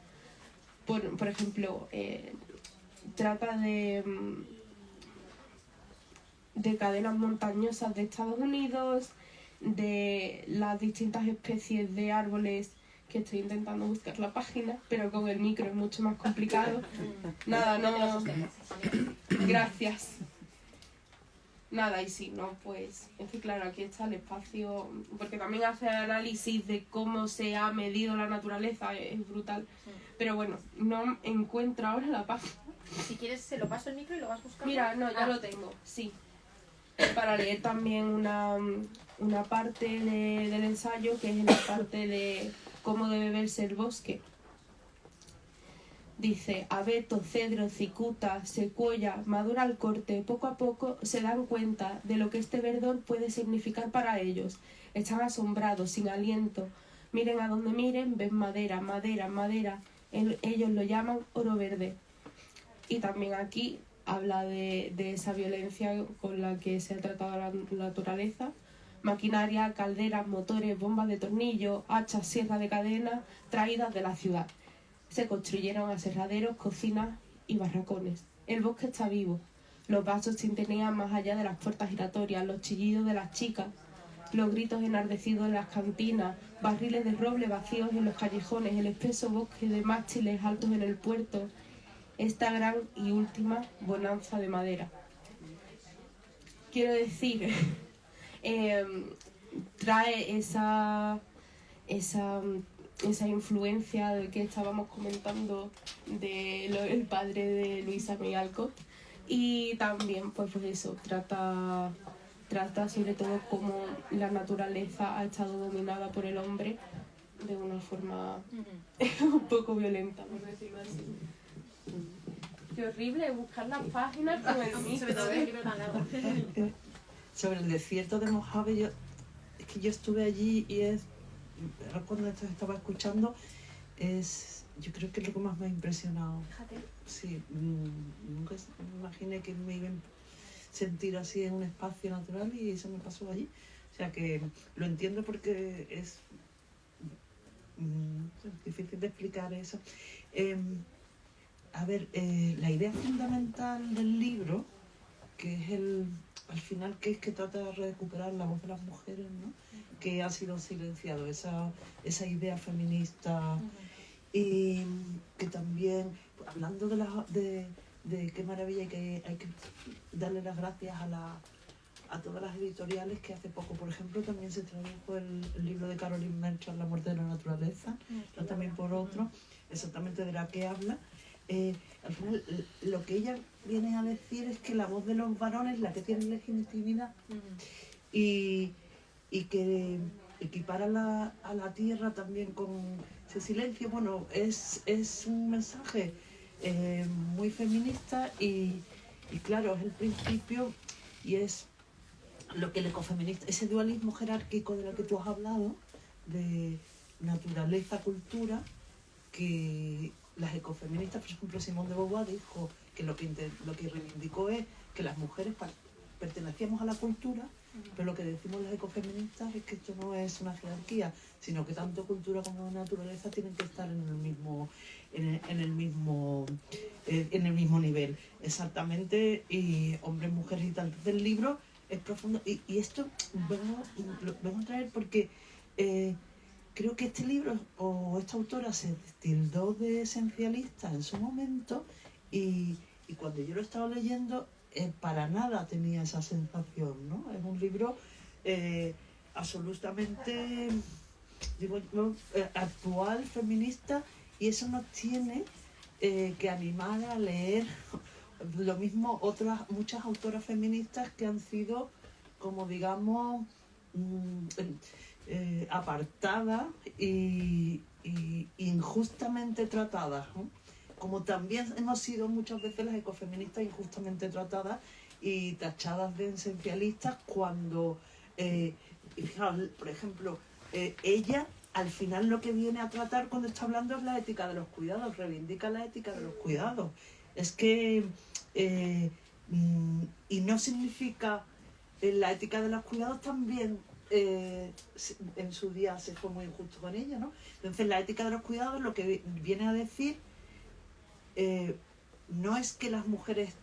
por ejemplo, trata de cadenas montañosas de Estados Unidos, de las distintas especies de árboles, que estoy intentando buscar la página, pero con el micro es mucho más complicado. Nada, no... Gracias. Nada, y si no, pues... Es que claro, aquí está el espacio, porque también hace análisis de cómo se ha medido la naturaleza, es brutal. Pero bueno, no encuentro ahora la página. Si quieres, se lo paso el micro y lo vas buscando. Mira, no, ya lo tengo, sí. Para leer también una parte del ensayo, que es la parte de cómo debe verse el bosque. Dice: abeto, cedro, cicuta, secuoya, madura al corte, poco a poco se dan cuenta de lo que este verdor puede significar para ellos. Están asombrados, sin aliento. Miren a donde miren, ven madera, madera, madera. Ellos lo llaman oro verde. Y también aquí habla de esa violencia con la que se ha tratado la naturaleza, maquinaria, calderas, motores, bombas de tornillo, hachas, sierras de cadena, traídas de la ciudad. Se construyeron aserraderos, cocinas y barracones. El bosque está vivo. Los vasos tintinean más allá de las puertas giratorias, los chillidos de las chicas, los gritos enardecidos en las cantinas, barriles de roble vacíos en los callejones, el espeso bosque de mástiles altos en el puerto, esta gran y última bonanza de madera. Quiero decir, trae esa influencia de que estábamos comentando del padre de Luisa May Alcott, y también pues eso, trata sobre todo cómo la naturaleza ha estado dominada por el hombre de una forma un poco violenta, por decirlo así. Qué horrible buscar las páginas con el micro. Sobre el desierto de Mojave, es que yo estuve allí y ahora cuando esto estaba escuchando, yo creo que es lo que más me ha impresionado. Fíjate. Sí, nunca me imaginé que me iba a sentir así en un espacio natural y eso me pasó allí. O sea que lo entiendo porque es difícil de explicar eso. La idea fundamental del libro, que es al final, que es que trata de recuperar la voz de las mujeres, ¿no? Que ha sido silenciado, esa idea feminista. Y que también, hablando de qué maravilla, que hay que darle las gracias a todas las editoriales, que hace poco, por ejemplo, también se tradujo el libro de Caroline Merchant, La muerte de la naturaleza, también por otro, exactamente de la que habla. Al final, lo que ella viene a decir es que la voz de los varones es la que tiene legitimidad, y que equipara a la tierra también con ese silencio. Bueno, es un mensaje muy feminista y claro, es el principio y es lo que el ecofeminista, ese dualismo jerárquico del que tú has hablado, de naturaleza, cultura, que las ecofeministas, por ejemplo, Simone de Beauvoir dijo que lo que reivindicó es que las mujeres pertenecíamos a la cultura, pero lo que decimos las ecofeministas es que esto no es una jerarquía, sino que tanto cultura como naturaleza tienen que estar en el mismo nivel, exactamente, y hombres, mujeres y tal. Entonces el libro es profundo y esto lo vengo a traer porque creo que este libro o esta autora se tildó de esencialista en su momento y cuando yo lo estaba leyendo para nada tenía esa sensación, ¿no? Es un libro absolutamente, digo yo, actual, feminista, y eso nos tiene que animar a leer lo mismo muchas autoras feministas que han sido, como digamos, apartadas y injustamente tratadas, ¿no? Como también hemos sido muchas veces las ecofeministas injustamente tratadas y tachadas de esencialistas cuando, y fijaos, por ejemplo, ella al final lo que viene a tratar cuando está hablando es la ética de los cuidados, reivindica la ética de los cuidados. Es que, y no significa, la ética de los cuidados también, en su día se fue muy injusto con ella, ¿no? Entonces la ética de los cuidados lo que viene a decir no es que las mujeres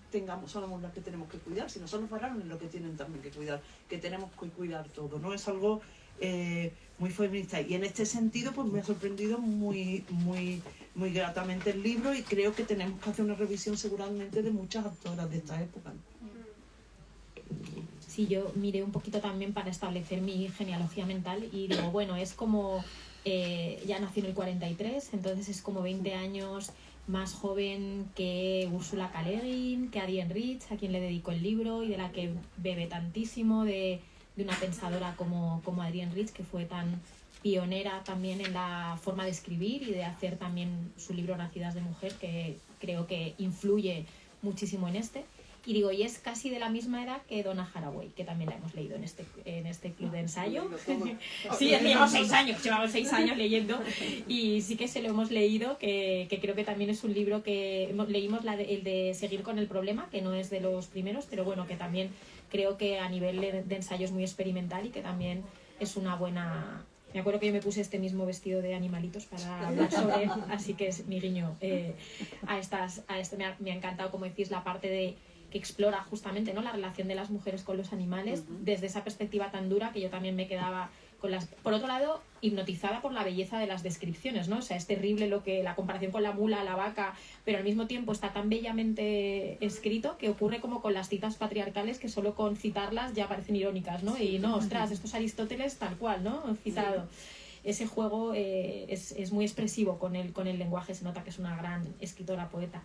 somos las que tenemos que cuidar, sino son los varones los que tienen también que cuidar, que tenemos que cuidar todo, ¿no? Es algo muy feminista y en este sentido pues me ha sorprendido muy gratamente el libro y creo que tenemos que hacer una revisión seguramente de muchas autoras de esta época, ¿no? Sí, yo miré un poquito también para establecer mi genealogía mental y digo, bueno, es como, ya nació en el 43, entonces es como 20 años más joven que Ursula K. Le Guin, que Adrienne Rich, a quien le dedico el libro y de la que bebe tantísimo, de una pensadora como Adrienne Rich, que fue tan pionera también en la forma de escribir y de hacer también su libro Nacidas de Mujer, que creo que influye muchísimo en este. Y digo, y es casi de la misma edad que Donna Haraway, que también la hemos leído en este club de ensayo. Sí, llevamos 6 años leyendo, y sí que se lo hemos leído, que creo que también es un libro que leímos el de Seguir con el problema, que no es de los primeros, pero bueno, que también creo que a nivel de ensayo es muy experimental y que también es una buena... Me acuerdo que yo me puse este mismo vestido de animalitos para hablar sobre él, así que es mi guiño a esto. Me ha encantado, como decís, la parte de que explora justamente, ¿no?, la relación de las mujeres con los animales desde esa perspectiva tan dura, que yo también me quedaba con las... Por otro lado, hipnotizada por la belleza de las descripciones, ¿no? O sea, es terrible la comparación con la mula, la vaca, pero al mismo tiempo está tan bellamente escrito que ocurre como con las citas patriarcales, que solo con citarlas ya parecen irónicas, ¿no? Y no, ostras, esto es Aristóteles tal cual, ¿no? Citado. Sí. Ese juego es muy expresivo con el lenguaje, se nota que es una gran escritora, poeta.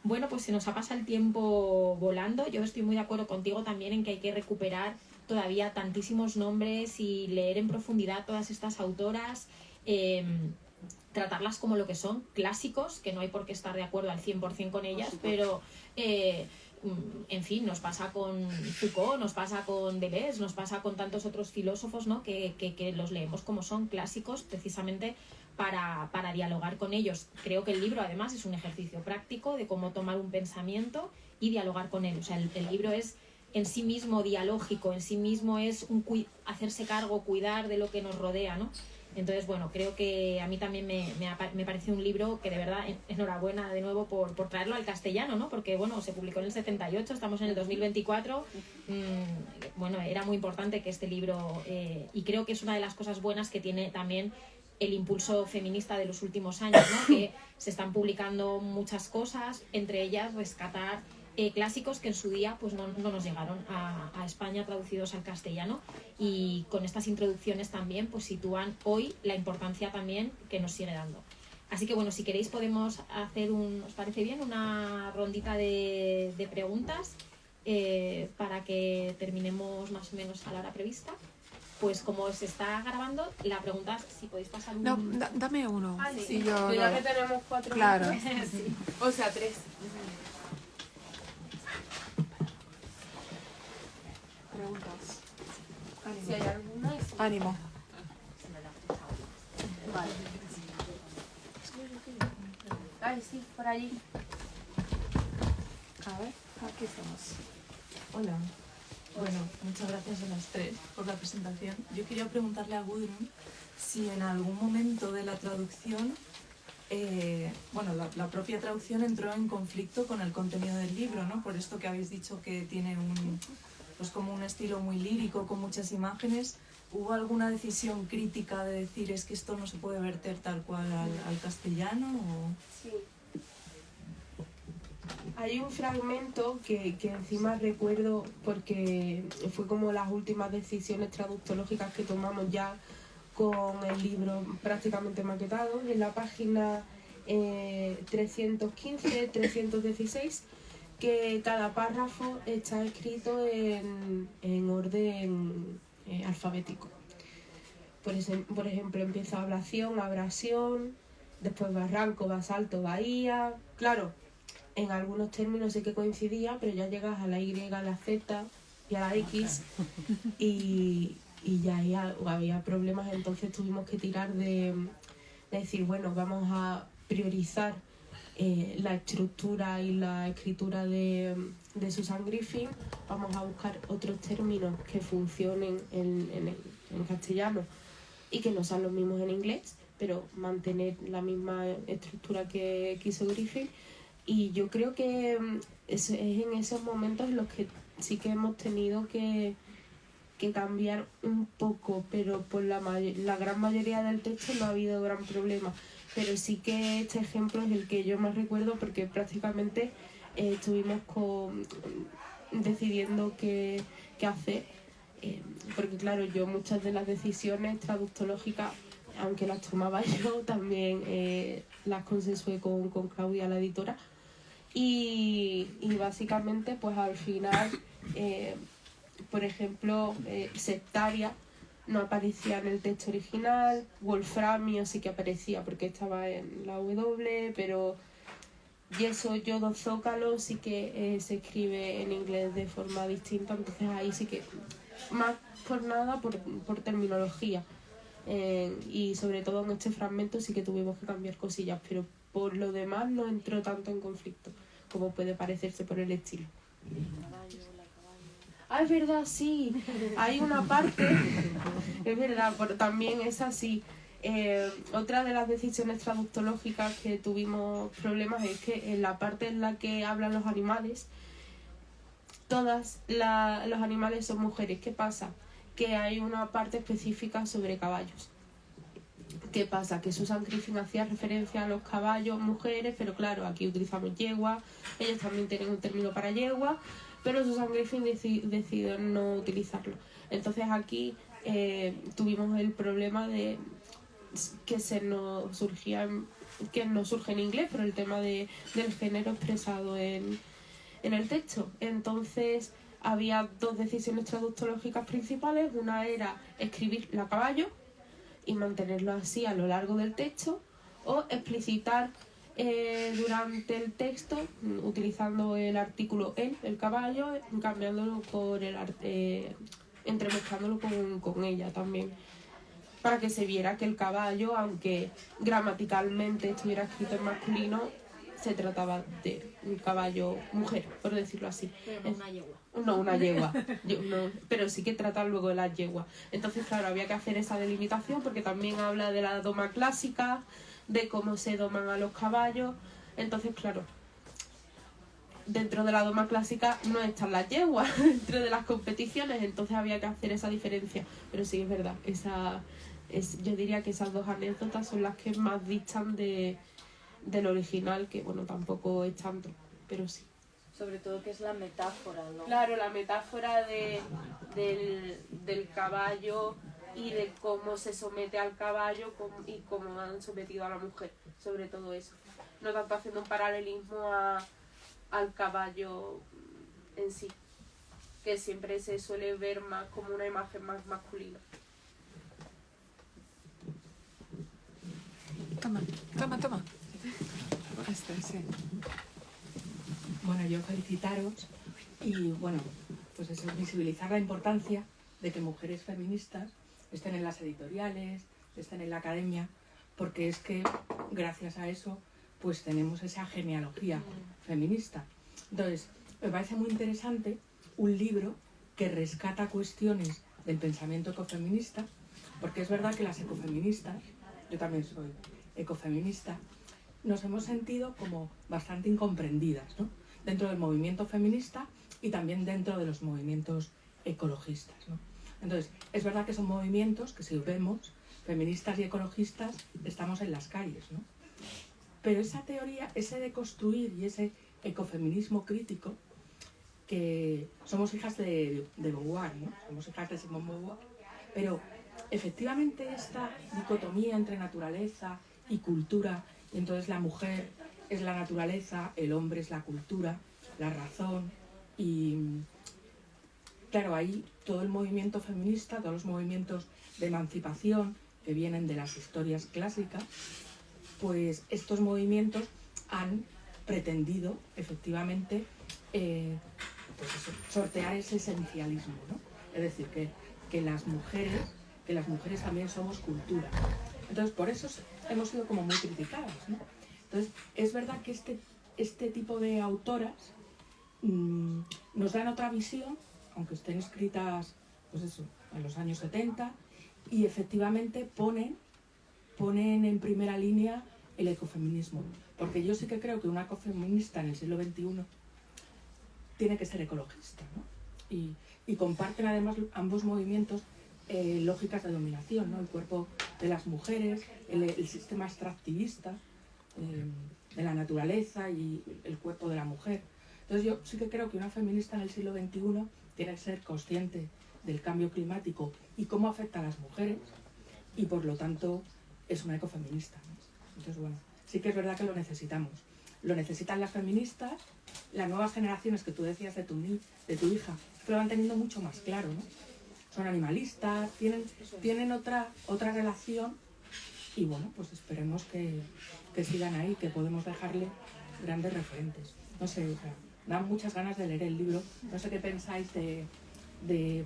Bueno, pues se nos ha pasado el tiempo volando. Yo estoy muy de acuerdo contigo también en que hay que recuperar todavía tantísimos nombres y leer en profundidad todas estas autoras, tratarlas como lo que son, clásicos, que no hay por qué estar de acuerdo al 100% con ellas, pero en fin, nos pasa con Foucault, nos pasa con Deleuze, nos pasa con tantos otros filósofos, ¿no?, que los leemos como son clásicos, precisamente para dialogar con ellos. Creo que el libro además es un ejercicio práctico de cómo tomar un pensamiento y dialogar con él. O sea, el libro es en sí mismo dialógico, en sí mismo es hacerse cargo, cuidar de lo que nos rodea, ¿no? Entonces, bueno, creo que a mí también me parece un libro que de verdad, enhorabuena de nuevo por traerlo al castellano, ¿no? Porque, bueno, se publicó en el 78, estamos en el 2024. Bueno, era muy importante que este libro, y creo que es una de las cosas buenas que tiene también el impulso feminista de los últimos años, ¿no?, que se están publicando muchas cosas, entre ellas rescatar clásicos que en su día pues no nos llegaron a España traducidos al castellano, y con estas introducciones también pues sitúan hoy la importancia también que nos sigue dando. Así que bueno, si queréis podemos hacer ¿os parece bien?, una rondita de preguntas para que terminemos más o menos a la hora prevista. Pues como se está grabando, la pregunta es si podéis pasar un... No, dame uno. Ah, sí. Y Pero ya que tenemos 4 Claro. sí. O sea, 3. Preguntas. Ánimo. Si hay alguna. Sí. Ánimo. Vale. Ay, sí, por allí. A ver, aquí estamos. Hola. Bueno, muchas gracias a las 3 por la presentación. Yo quería preguntarle a Gudrun si en algún momento de la traducción, la propia traducción entró en conflicto con el contenido del libro, ¿no? Por esto que habéis dicho que tiene como un estilo muy lírico, con muchas imágenes. ¿Hubo alguna decisión crítica de decir es que esto no se puede verter tal cual al castellano? O... Sí. Hay un fragmento que encima recuerdo porque fue como las últimas decisiones traductológicas que tomamos ya con el libro prácticamente maquetado, en la página 315, 316, que cada párrafo está escrito en orden alfabético. Por ejemplo, empieza ablación, abrasión, después barranco, basalto, bahía. Claro, en algunos términos sí que coincidía, pero ya llegas a la Y, a la Z y a la X y ya había problemas, entonces tuvimos que tirar de decir, bueno, vamos a priorizar la estructura y la escritura de Susan Griffith, vamos a buscar otros términos que funcionen en castellano y que no sean los mismos en inglés, pero mantener la misma estructura que quiso Griffith. Y yo creo que es en esos momentos en los que sí que hemos tenido que cambiar un poco, pero por la gran mayoría del texto no ha habido gran problema. Pero sí que este ejemplo es el que yo más recuerdo porque prácticamente estuvimos decidiendo qué hacer. Porque claro, yo muchas de las decisiones traductológicas, aunque las tomaba yo, también las consensué con Claudia, la editora. Y básicamente pues al final, por ejemplo, sectaria no aparecía en el texto original, wolframio sí que aparecía porque estaba en la W, pero Yeso, yodo, zócalo sí que se escribe en inglés de forma distinta, entonces ahí sí que, más por nada, por terminología. Y sobre todo en este fragmento sí que tuvimos que cambiar cosillas, pero por lo demás no entró tanto en conflicto como puede parecerse por el estilo. Ah, es verdad, sí. Hay una parte, es verdad, pero también es así. Otra de las decisiones traductológicas que tuvimos problemas es que en la parte en la que hablan los animales, los animales son mujeres. ¿Qué pasa? Que hay una parte específica sobre caballos. ¿Qué pasa? Que Susan Griffin hacía referencia a los caballos mujeres, pero claro, aquí utilizamos yegua, ellos también tienen un término para yegua, pero Susan Griffin decidió no utilizarlo. Entonces aquí tuvimos el problema de que que no surge en inglés, pero el tema del género expresado en el texto. Entonces había dos decisiones traductológicas principales. Una era escribir a caballo y mantenerlo así a lo largo del texto, o explicitar durante el texto, utilizando el artículo el caballo, cambiándolo por entremezclándolo con ella también, para que se viera que el caballo, aunque gramaticalmente estuviera escrito en masculino, se trataba de un caballo mujer, por decirlo así. Pero no una yegua. No, una yegua. Pero sí que trata luego de las yeguas. Entonces, claro, había que hacer esa delimitación porque también habla de la doma clásica, de cómo se doman a los caballos. Entonces, claro, dentro de la doma clásica no están las yeguas, dentro de las competiciones, entonces había que hacer esa diferencia. Pero sí, es verdad, yo diría que esas dos anécdotas son las que más distan del original, que bueno, tampoco es tanto, pero sí. Sobre todo que es la metáfora, ¿no? Claro, la metáfora del caballo y de cómo se somete al caballo y cómo han sometido a la mujer, sobre todo eso. No tanto haciendo un paralelismo al caballo en sí, que siempre se suele ver más como una imagen más masculina. Toma. Sí. Bueno, yo felicitaros y bueno, pues eso, visibilizar la importancia de que mujeres feministas estén en las editoriales, estén en la academia, porque es que gracias a eso pues tenemos esa genealogía feminista. Entonces, me parece muy interesante un libro que rescata cuestiones del pensamiento ecofeminista, porque es verdad que las ecofeministas, yo también soy ecofeminista, nos hemos sentido como bastante incomprendidas, ¿no? Dentro del movimiento feminista y también dentro de los movimientos ecologistas, ¿no? Entonces, es verdad que son movimientos que si vemos, feministas y ecologistas, estamos en las calles, ¿no? Pero esa teoría, ese de construir y ese ecofeminismo crítico, que somos hijas de Beauvoir, ¿no? Somos hijas de Simone Beauvoir, pero efectivamente esta dicotomía entre naturaleza y cultura, y entonces la mujer es la naturaleza, el hombre es la cultura, la razón, y claro, ahí todo el movimiento feminista, todos los movimientos de emancipación que vienen de las historias clásicas, pues estos movimientos han pretendido efectivamente pues eso, sortear ese esencialismo, ¿no? Es decir, que las mujeres también somos cultura. Entonces, por eso hemos sido como muy criticadas, ¿no? Entonces, es verdad que este tipo de autoras nos dan otra visión, aunque estén escritas, pues eso, en los años 70, y efectivamente ponen en primera línea el ecofeminismo. Porque yo sí que creo que una ecofeminista en el siglo XXI tiene que ser ecologista, ¿no? Y comparten además ambos movimientos lógicas de dominación, ¿no? El cuerpo de las mujeres, el sistema extractivista de la naturaleza y el cuerpo de la mujer. Entonces yo sí que creo que una feminista en el siglo XXI tiene que ser consciente del cambio climático y cómo afecta a las mujeres, y por lo tanto es una ecofeminista, ¿no? Entonces bueno, sí que es verdad que lo necesitamos. Lo necesitan las feministas, las nuevas generaciones que tú decías de tu hija, que lo van teniendo mucho más claro, ¿no? Son animalistas, tienen otra relación, y bueno, pues esperemos que sigan ahí, que podemos dejarle grandes referentes. No sé, o sea, dan muchas ganas de leer el libro. No sé qué pensáis de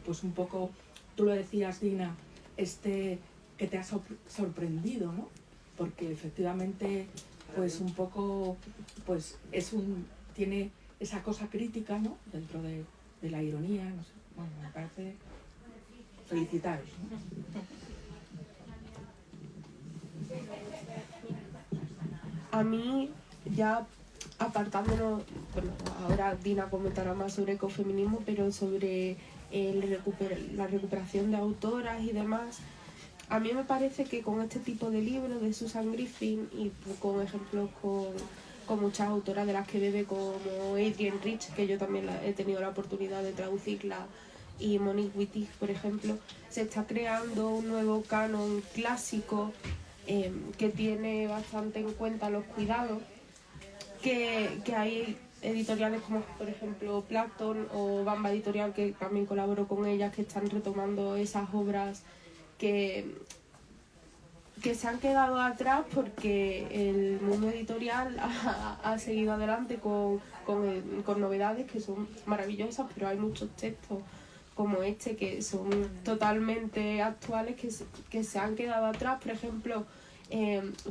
pues un poco, tú lo decías, Dina, que te ha sorprendido, ¿no? Porque efectivamente, pues un poco, pues tiene esa cosa crítica, ¿no? Dentro de la ironía, no sé, bueno, me parece felicitaros, ¿no? A mí, ya apartándonos, bueno, ahora Dina comentará más sobre ecofeminismo, pero sobre la recuperación de autoras y demás, a mí me parece que con este tipo de libros de Susan Griffin y con ejemplos con muchas autoras de las que bebe, como Adrienne Rich, que yo también he tenido la oportunidad de traducirla, y Monique Wittig, por ejemplo, se está creando un nuevo canon clásico que tiene bastante en cuenta los cuidados, que hay editoriales como por ejemplo Plankton o Bamba Editorial, que también colaboro con ellas, que están retomando esas obras que se han quedado atrás porque el mundo editorial ha seguido adelante con novedades que son maravillosas, pero hay muchos textos como este que son totalmente actuales que se han quedado atrás. Por ejemplo,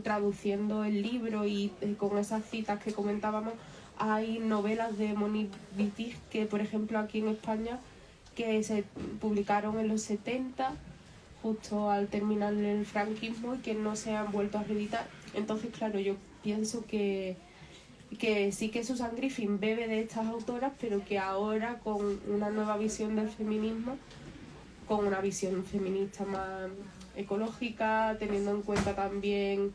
traduciendo el libro y con esas citas que comentábamos, hay novelas de Monique Wittig que, por ejemplo, aquí en España, que se publicaron en los 70, justo al terminar el franquismo, y que no se han vuelto a reeditar. Entonces, claro, yo pienso que sí, que Susan Griffin bebe de estas autoras, pero que ahora con una nueva visión del feminismo, con una visión feminista más ecológica, teniendo en cuenta también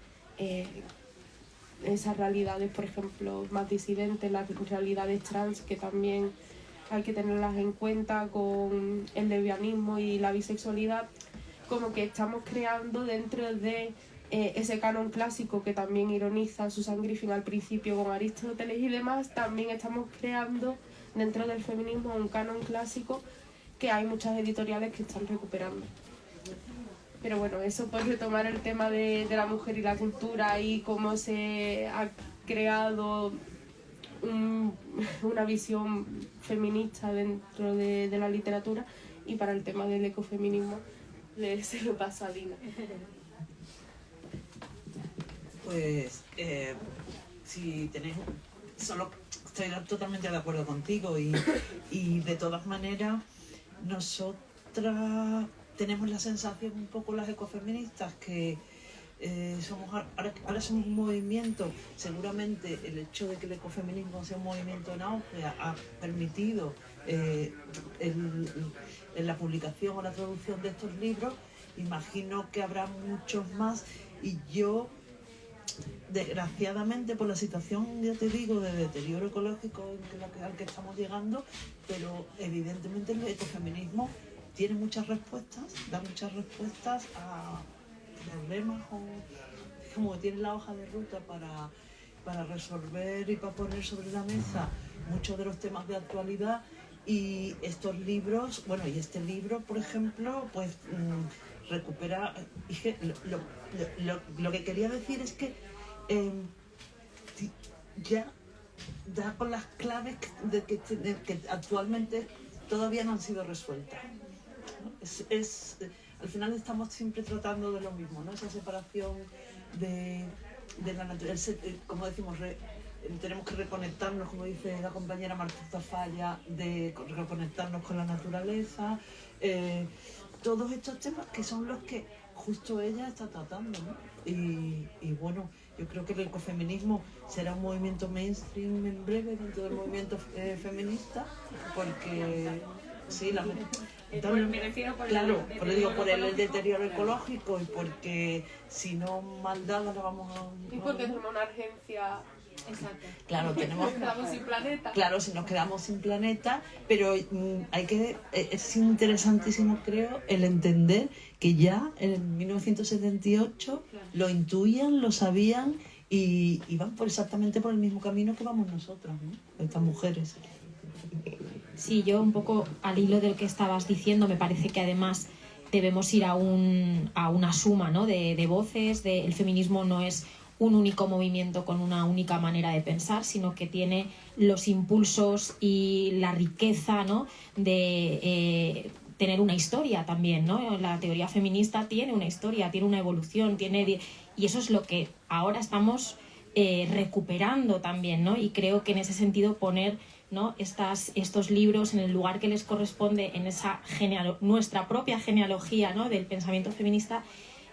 esas realidades, por ejemplo, más disidentes, las realidades trans, que también hay que tenerlas en cuenta, con el lesbianismo y la bisexualidad, como que estamos creando dentro de ese canon clásico que también ironiza Susan Griffin al principio con Aristóteles y demás. También estamos creando dentro del feminismo un canon clásico que hay muchas editoriales que están recuperando. Pero bueno, eso por retomar el tema de la mujer y la cultura y cómo se ha creado una visión feminista dentro de la literatura. Y para el tema del ecofeminismo se lo paso a Dina. Pues si tenéis, solo estoy totalmente de acuerdo contigo y de todas maneras nosotras tenemos la sensación un poco las ecofeministas que ahora somos un movimiento. Seguramente el hecho de que el ecofeminismo sea un movimiento en auge ha permitido en la publicación o la traducción de estos libros. Imagino que habrá muchos más, y yo, desgraciadamente, por la situación, ya te digo, de deterioro ecológico al que estamos llegando, pero evidentemente el ecofeminismo tiene muchas respuestas, da muchas respuestas a problemas, como que tiene la hoja de ruta para resolver y para poner sobre la mesa muchos de los temas de actualidad. Y estos libros, bueno, y este libro, por ejemplo, pues recupera. Lo que quería decir es que ya da con las claves que actualmente todavía no han sido resueltas, ¿no? Al final estamos siempre tratando de lo mismo, ¿no? Esa separación de la naturaleza, como decimos, tenemos que reconectarnos, como dice la compañera Marta Falla, de reconectarnos con la naturaleza, todos estos temas que son los que justo ella está tratando, ¿no? Y bueno, yo creo que el ecofeminismo será un movimiento mainstream en breve dentro del movimiento feminista, porque sí, me refiero por el deterioro ecológico, y porque si no mal dada la vamos a... Y porque tenemos una urgencia. Exacto. Claro, Nos quedamos sin planeta. Claro, si nos quedamos sin planeta, pero es interesantísimo, creo, el entender que ya en 1978 lo intuían, lo sabían y van exactamente por el mismo camino que vamos nosotras, ¿no? Estas mujeres. Sí, yo un poco al hilo del que estabas diciendo, me parece que además debemos ir a una suma, ¿no? de voces. El feminismo no es un único movimiento con una única manera de pensar, sino que tiene los impulsos y la riqueza, ¿no?, de tener una historia también, ¿no? La teoría feminista tiene una historia, tiene una evolución, y eso es lo que ahora estamos recuperando también, ¿no? Y creo que en ese sentido poner, ¿no?, estos libros en el lugar que les corresponde en esa nuestra propia genealogía, ¿no?, del pensamiento feminista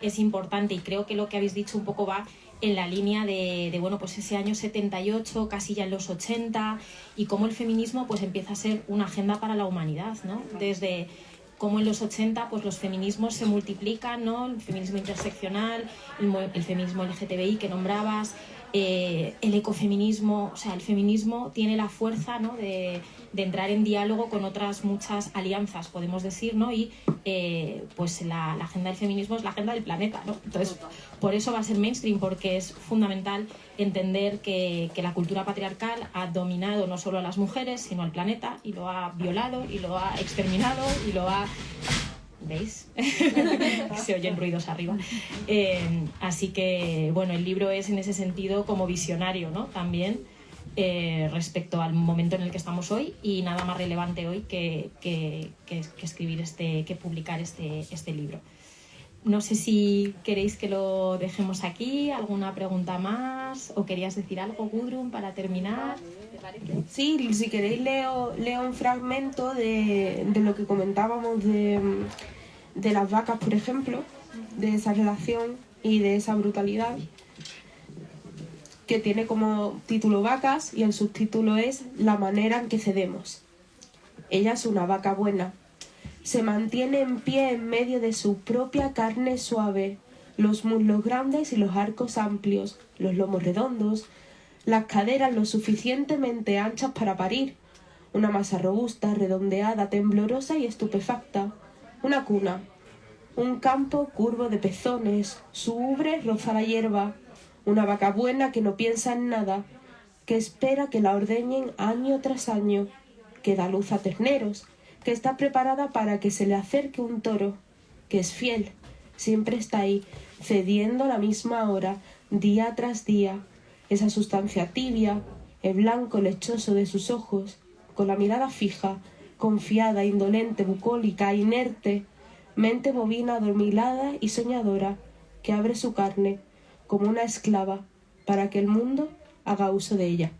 es importante, y creo que lo que habéis dicho un poco va en la línea de bueno, pues ese año 78, casi ya en los 80, y cómo el feminismo pues empieza a ser una agenda para la humanidad, ¿no? Desde cómo en los 80 pues los feminismos se multiplican, ¿no? El feminismo interseccional, el feminismo LGTBI que nombrabas, el ecofeminismo, o sea, el feminismo tiene la fuerza, ¿no?, de entrar en diálogo con otras muchas alianzas, podemos decir, ¿no? Y pues la agenda del feminismo es la agenda del planeta, ¿no? Entonces, por eso va a ser mainstream, porque es fundamental entender que la cultura patriarcal ha dominado no solo a las mujeres, sino al planeta, y lo ha violado, y lo ha exterminado, y lo ha... ¿Veis? Se oyen ruidos arriba. Así que, bueno, el libro es en ese sentido como visionario, ¿no? También respecto al momento en el que estamos hoy, y nada más relevante hoy que escribir que publicar este libro. No sé si queréis que lo dejemos aquí, alguna pregunta más, o querías decir algo, Gudrun, para terminar. ¿Te parece? Sí, si queréis leo un fragmento de lo que comentábamos de las vacas, por ejemplo, de esa relación y de esa brutalidad, que tiene como título Vacas, y el subtítulo es La manera en que cedemos. Ella es una vaca buena. Se mantiene en pie en medio de su propia carne suave, los muslos grandes y los arcos amplios, los lomos redondos, las caderas lo suficientemente anchas para parir, una masa robusta, redondeada, temblorosa y estupefacta, una cuna, un campo curvo de pezones, su ubre roza la hierba, una vaca buena que no piensa en nada, que espera que la ordeñen año tras año, que da luz a terneros, que está preparada para que se le acerque un toro, que es fiel, siempre está ahí, cediendo a la misma hora, día tras día, esa sustancia tibia, el blanco lechoso de sus ojos, con la mirada fija, confiada, indolente, bucólica, inerte, mente bovina adormilada y soñadora, que abre su carne como una esclava para que el mundo haga uso de ella.